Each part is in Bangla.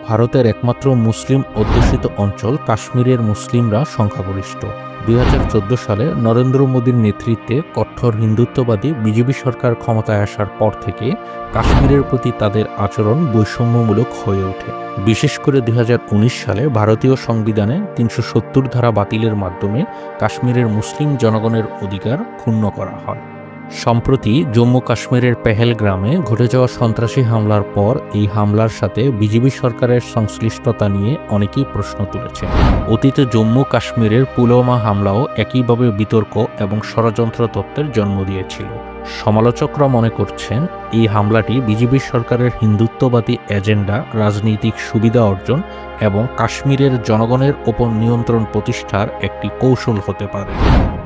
ভারতের একমাত্র মুসলিম অধ্যুষিত অঞ্চল কাশ্মীরের মুসলিমরা সংখ্যাগরিষ্ঠ। 2014 সালে নরেন্দ্র মোদীর নেতৃত্বে কঠোর হিন্দুত্ববাদী বিজেপি সরকার ক্ষমতায় আসার পর থেকে কাশ্মীরের প্রতি তাদের আচরণ বৈষম্যমূলক হয়ে ওঠে। বিশেষ করে 2019 সালে ভারতীয় সংবিধানে 370 ধারা বাতিলের মাধ্যমে কাশ্মীরের মুসলিম জনগণের অধিকার ক্ষুণ্ণ করা হয়। সম্প্রতি জম্মু কাশ্মীরের পেহেলগ্রামে ঘটে যাওয়া সন্ত্রাসী হামলার পর এই হামলার সাথে বিজেপি সরকারের সংশ্লিষ্টতা নিয়ে অনেকেই প্রশ্ন তুলেছেন। অতীতে জম্মু কাশ্মীরের পুলওয়ামা হামলাও একইভাবে বিতর্ক এবং ষড়যন্ত্র তত্ত্বের জন্ম দিয়েছিল। সমালোচকরা মনে করছেন এই হামলাটি বিজেপি সরকারের হিন্দুত্ববাদী এজেন্ডা, রাজনৈতিক সুবিধা অর্জন এবং কাশ্মীরের জনগণের ওপর নিয়ন্ত্রণ প্রতিষ্ঠার একটি কৌশল হতে পারে।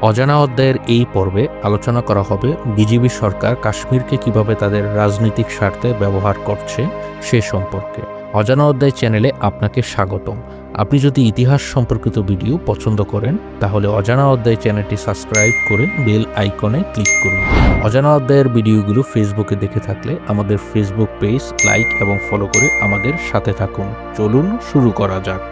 অজানা অধ্যায়ের এই পর্বে আলোচনা করা হবে বিজেপি সরকার কাশ্মীরকে কিভাবে তাদের রাজনৈতিক স্বার্থে ব্যবহার করছে সে সম্পর্কে। অজানা অধ্যায় চ্যানেলে আপনাকে স্বাগতম। আপনি যদি ইতিহাস সম্পর্কিত ভিডিও পছন্দ করেন তাহলে অজানা অধ্যায় চ্যানেলটি সাবস্ক্রাইব করে বেল আইকনে ক্লিক করুন। অজানা অধ্যায়ের ভিডিওগুলো ফেসবুকে দেখে থাকলে আমাদের ফেসবুক পেজ লাইক এবং ফলো করে আমাদের সাথে থাকুন। চলুন শুরু করা যাক।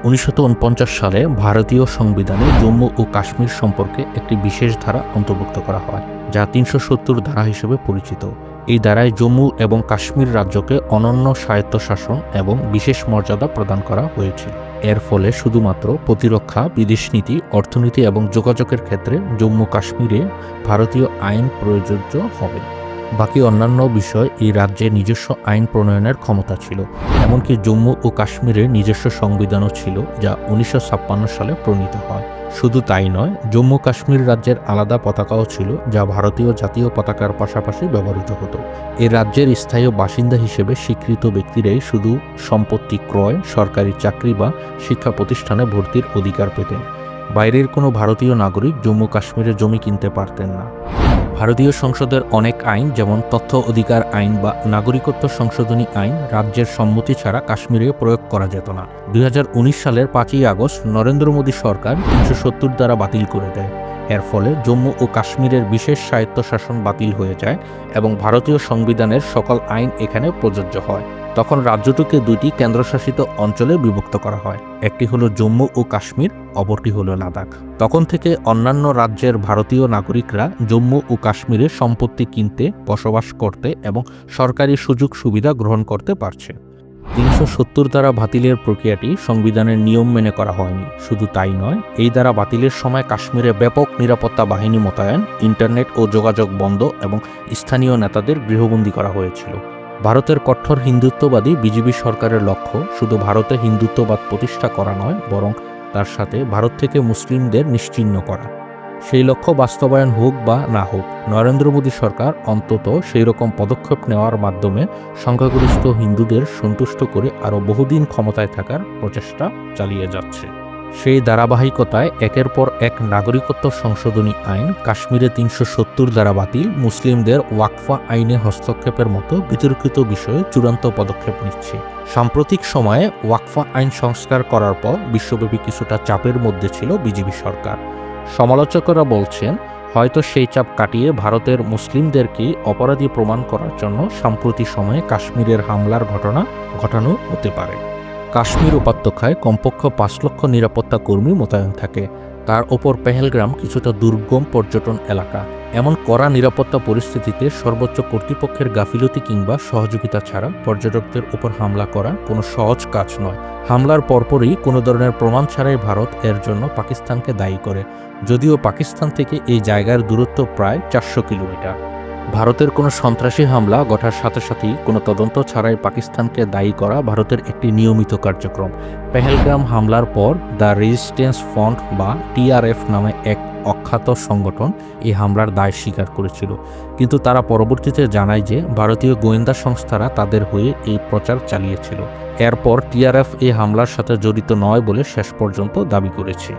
1949 সালে ভারতীয় সংবিধানে জম্মু ও কাশ্মীর সম্পর্কে একটি বিশেষ ধারা অন্তর্ভুক্ত করা হয়, যা 370 ধারা হিসেবে পরিচিত। এই ধারায় জম্মু এবং কাশ্মীর রাজ্যকে অনন্য স্বায়ত্তশাসন এবং বিশেষ মর্যাদা প্রদান করা হয়েছিল। এর ফলে শুধুমাত্র প্রতিরক্ষা, বিদেশ নীতি, অর্থনীতি এবং যোগাযোগের ক্ষেত্রে জম্মু কাশ্মীরে ভারতীয় আইন প্রযোজ্য হবে। বাকি অন্যান্য বিষয় এই রাজ্যের নিজস্ব আইন প্রণয়নের ক্ষমতা ছিল। এমনকি জম্মু ও কাশ্মীরের নিজস্ব সংবিধানও ছিল, যা 1956 সালে প্রণীত হয়। শুধু তাই নয়, জম্মু কাশ্মীর রাজ্যের আলাদা পতাকাও ছিল, যা ভারতীয় জাতীয় পতাকার পাশাপাশি ব্যবহৃত হতো। এই রাজ্যের স্থায়ী বাসিন্দা হিসেবে স্বীকৃত ব্যক্তিরাই শুধু সম্পত্তি ক্রয়, সরকারি চাকরি বা শিক্ষা প্রতিষ্ঠানে ভর্তির অধিকার পেতেন। বাইরের কোনো ভারতীয় নাগরিক জম্মু কাশ্মীরে জমি কিনতে পারতেন না। ভারতীয় সংসদের অনেক আইন, যেমন তথ্য অধিকার আইন বা নাগরিকত্ব সংশোধনী আইন, রাজ্যের সম্মতি ছাড়া কাশ্মীরে প্রয়োগ করা যেত না। 2019 সালের 5ই আগস্ট নরেন্দ্র মোদী সরকার 370 দ্বারা বাতিল করে দেয়। এর ফলে জম্মু ও কাশ্মীরের বিশেষ স্বায়ত্তশাসন বাতিল হয়ে যায় এবং ভারতীয় সংবিধানের সকল আইন এখানে প্রযোজ্য হয়। তখন রাজ্যটিকে দুইটি কেন্দ্রশাসিত অঞ্চলে বিভক্ত করা হয়। একটি হলো জম্মু ও কাশ্মীর, অপরটি হলো লাদাখ। তখন থেকে অন্যান্য রাজ্যের ভারতীয় নাগরিকরা জম্মু ও কাশ্মীরে সম্পত্তি কিনতে, বসবাস করতে এবং সরকারি সুযোগ সুবিধা গ্রহণ করতে পারছে। 370 দ্বারা বাতিলের প্রক্রিয়াটি সংবিধানের নিয়ম মেনে করা হয়নি। শুধু তাই নয়, এই দ্বারা বাতিলের সময় কাশ্মীরে ব্যাপক নিরাপত্তা বাহিনী মোতায়েন, ইন্টারনেট ও যোগাযোগ বন্ধ এবং স্থানীয় নেতাদের গৃহবন্দী করা হয়েছিল। ভারতের কঠোর হিন্দুত্ববাদী বিজেপি সরকারের লক্ষ্য শুধু ভারতে হিন্দুত্ববাদ প্রতিষ্ঠা করা নয়, বরং তার সাথে ভারত থেকে মুসলিমদের নিশ্চিহ্ন করা। সেই লক্ষ্য বাস্তবায়ন হোক বা না হোক, নরেন্দ্র মোদী সরকার অন্তত সেই রকম পদক্ষেপ নেওয়ার মাধ্যমে সংখ্যাগরিষ্ঠ হিন্দুদের সন্তুষ্ট করে আরও বহুদিন ক্ষমতায় থাকার প্রচেষ্টা চালিয়ে যাচ্ছে। সেই ধারাবাহিকতায় একের পর এক নাগরিকত্ব সংশোধনী আইন, কাশ্মীরে 370 দ্বারা বাতিল, মুসলিমদের ওয়াকফা আইনে হস্তক্ষেপের মতো বিতর্কিত বিষয়ে চূড়ান্ত পদক্ষেপ নিচ্ছে। সাম্প্রতিক সময়ে ওয়াকফা আইন সংস্কার করার পর বিশ্বব্যাপী কিছুটা চাপের মধ্যে ছিল বিজেপি সরকার। সমালোচকেরা বলছেন, হয়তো সেই চাপ কাটিয়ে ভারতের মুসলিমদেরকে অপরাধী প্রমাণ করার জন্য সাম্প্রতিক সময়ে কাশ্মীরের হামলার ঘটনা ঘটানো হতে পারে। কাশ্মীর উপত্যকায় কমপক্ষে 5 লক্ষ নিরাপত্তা কর্মী মোতায়েন থাকে। তার ওপর পেহেলগ্রাম কিছুটা দুর্গম পর্যটন এলাকা। এমন কড়া নিরাপত্তা পরিস্থিতিতে সর্বোচ্চ কর্তৃপক্ষের গাফিলতি কিংবা সহযোগিতা ছাড়া পর্যটকদের উপর হামলা করা কোনো সহজ কাজ নয়। হামলার পরপরই কোনো ধরনের প্রমাণ ছাড়াই ভারত এর জন্য পাকিস্তানকে দায়ী করে, যদিও পাকিস্তান থেকে এই জায়গার দূরত্ব প্রায় 400 কিলোমিটার। ভারতের কোনো সন্ত্রাসী হামলা ঘটার সাথে সাথেই কোনো তদন্ত ছাড়াই পাকিস্তানকে দায়ী করা ভারতের একটি নিয়মিত কার্যক্রম। পেহেলগ্রাম হামলার পর দ্য রেজিস্ট্যান্স ফ্রন্ট বা TRF নামে এক অখ্যাত সংগঠন এই হামলার দায় স্বীকার করেছিল, কিন্তু তারা পরবর্তীতে জানায় যে ভারতীয় গোয়েন্দা সংস্থারা তাদের হয়ে এই প্রচার চালিয়েছিল। এরপর TRF এই হামলার সাথে জড়িত নয় বলে শেষ পর্যন্ত দাবি করেছে।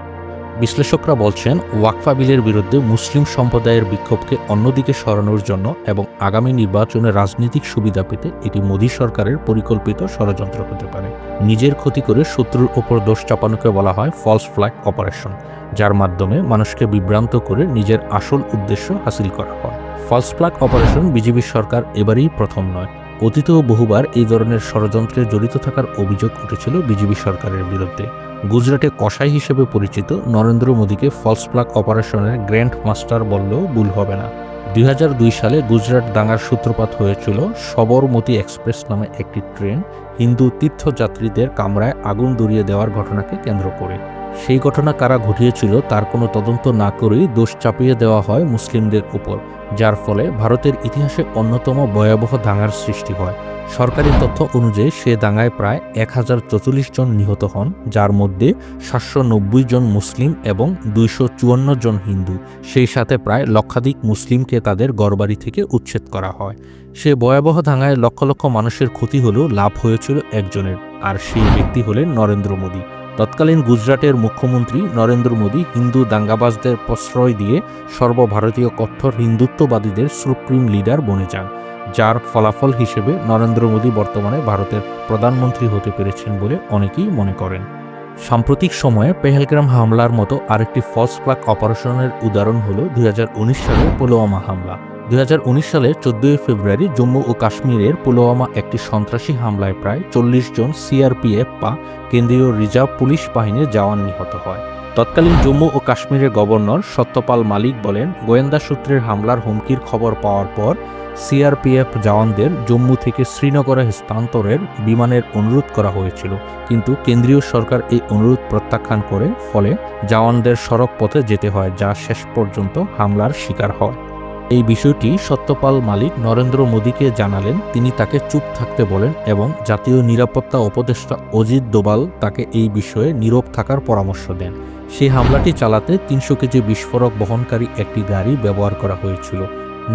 বিশ্লেষকরা বলছেন, ওয়াকফা বিলের বিরুদ্ধে মুসলিম সম্প্রদায়ের বিক্ষোভকে অন্যদিকে সরানোর জন্য এবং আগামী নির্বাচনে রাজনৈতিক সুবিধা পেতে এটি মোদী সরকারের পরিকল্পিত ষড়যন্ত্র হতে পারে। নিজের ক্ষতি করে শত্রুর ওপর দোষ চাপানোকে বলা হয় ফলস ফ্ল্যাগ অপারেশন, যার মাধ্যমে মানুষকে বিভ্রান্ত করে নিজের আসল উদ্দেশ্য হাসিল করা হয়। ফলস ফ্ল্যাগ অপারেশন বিজেপি সরকার এবারেই প্রথম নয়। অতীতেও বহুবার এই ধরনের ষড়যন্ত্রে জড়িত থাকার অভিযোগ উঠেছিল বিজেপি সরকারের বিরুদ্ধে। গুজরাটে কসাই হিসেবে পরিচিত নরেন্দ্র মোদীকে ফলস ফ্ল্যাগ অপারেশনের গ্র্যান্ড মাস্টার বললেও ভুল হবে না। 2002 সালে গুজরাট দাঙ্গার সূত্রপাত হয়েছিল সবরমতী এক্সপ্রেস নামে একটি ট্রেন হিন্দু তীর্থযাত্রীদের কামরায় আগুন ধরিয়ে দেওয়ার ঘটনাকে কেন্দ্র করে। সেই ঘটনা কারা ঘটিয়েছিল তার কোনো তদন্ত না করেই দোষ চাপিয়ে দেওয়া হয় মুসলিমদের উপর, যার ফলে ভারতের ইতিহাসে অন্যতম ভয়াবহ দাঙ্গার সৃষ্টি হয়। সরকারি তথ্য অনুযায়ী সে দাঙ্গায় প্রায় 1044 জন নিহত হন, যার মধ্যে 790 জন মুসলিম এবং 254 জন হিন্দু। সেই সাথে প্রায় লক্ষাধিক মুসলিমকে তাদের ঘরবাড়ি থেকে উচ্ছেদ করা হয়। সে ভয়াবহ দাঙ্গায় লক্ষ লক্ষ মানুষের ক্ষতি হলেও লাভ হয়েছিল একজনের, আর সেই ব্যক্তি হলেন নরেন্দ্র মোদী। তৎকালীন গুজরাটের মুখ্যমন্ত্রী নরেন্দ্র মোদী হিন্দু দাঙ্গাবাজদের প্রশ্রয় দিয়ে সর্বভারতীয় কট্টর হিন্দুত্ববাদীদের সুপ্রিম লিডার বনে যান, যার ফলাফল হিসেবে নরেন্দ্র মোদী বর্তমানে ভারতের প্রধানমন্ত্রী হতে পেরেছেন বলে অনেকেই মনে করেন। সাম্প্রতিক সময়ে পেহেলগ্রাম হামলার মতো আরেকটি ফলস ফ্ল্যাগ অপারেশনের উদাহরণ হল 2019 সালের পুলওয়ামা হামলা। 2019 সালের 14 ফেব্রুয়ারি জম্মু ও কাশ্মীরের পুলওয়ামা একটি সন্ত্রাসী হামলায় প্রায় 40 জন সিআরপিএফ বা কেন্দ্রীয় রিজার্ভ পুলিশ বাহিনীর জওয়ান নিহত হয়। তৎকালীন জম্মু ও কাশ্মীরের গভর্নর সত্যপাল মালিক বলেন, গোয়েন্দা সূত্রের হামলার হুমকির খবর পাওয়ার পর সিআরপিএফ জওয়ানদের জম্মু থেকে শ্রীনগরে স্থানান্তরের বিমানের অনুরোধ করা হয়েছিল, কিন্তু কেন্দ্রীয় সরকার এই অনুরোধ প্রত্যাখ্যান করে, ফলে জওয়ানদের সড়ক পথে যেতে হয়, যা শেষ পর্যন্ত হামলার শিকার হয়। এই বিষয়টি সত্যপাল মালিক নরেন্দ্র মোদীকে জানালেন। তিনি তাকে চুপ থাকতে বলেন এবং জাতীয় নিরাপত্তা উপদেষ্টা অজিত দোভাল তাকে এই বিষয়ে নীরব থাকার পরামর্শ দেন। সেই হামলাটি চালাতে 300 কেজি বিস্ফোরক বহনকারী একটি গাড়ি ব্যবহার করা হয়েছিল।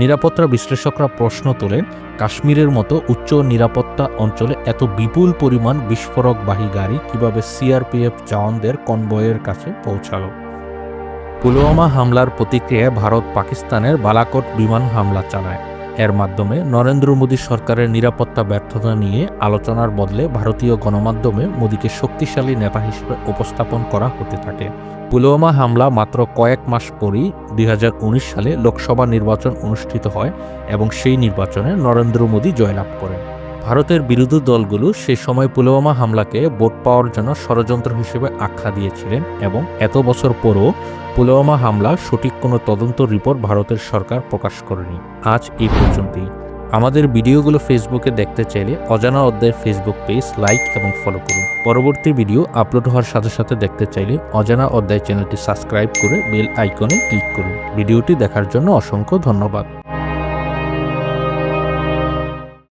নিরাপত্তা বিশ্লেষকরা প্রশ্ন তোলেন, কাশ্মীরের মতো উচ্চ নিরাপত্তা অঞ্চলে এত বিপুল পরিমাণ বিস্ফোরকবাহী গাড়ি কিভাবে সিআরপিএফ জওয়ানদের কনভয়ের কাছে পৌঁছালো? পুলওয়ামা হামলার প্রতিক্রিয়ায় ভারত পাকিস্তানের বালাকোট বিমান হামলা চালায়। এর মাধ্যমে নরেন্দ্র মোদী সরকারের নিরাপত্তা ব্যর্থতা নিয়ে আলোচনার বদলে ভারতীয় গণমাধ্যমে মোদীকে শক্তিশালী নেতা হিসেবে উপস্থাপন করা হতে থাকে। পুলওয়ামা হামলা মাত্র কয়েক মাস পরই 2019 সালে লোকসভা নির্বাচন অনুষ্ঠিত হয় এবং সেই নির্বাচনে নরেন্দ্র মোদী জয়লাভ করেন। ভারতের বিরোধী দলগুলো সে সময় পুলওয়ামা হামলাকে ভোট পাওয়ার জন্য ষড়যন্ত্র হিসেবে আখ্যা দিয়েছিলেন এবং এত বছর পরও পুলওয়ামা হামলার সঠিক কোনো তদন্ত রিপোর্ট ভারতের সরকার প্রকাশ করেনি। আজ এই পর্যন্তই। আমাদের ভিডিওগুলো ফেসবুকে দেখতে চাইলে অজানা অধ্যায়ের ফেসবুক পেজ লাইক এবং ফলো করুন। পরবর্তী ভিডিও আপলোড হওয়ার সাথে সাথে দেখতে চাইলে অজানা অধ্যায় চ্যানেলটি সাবস্ক্রাইব করে বেল আইকনে ক্লিক করুন। ভিডিওটি দেখার জন্য অসংখ্য ধন্যবাদ।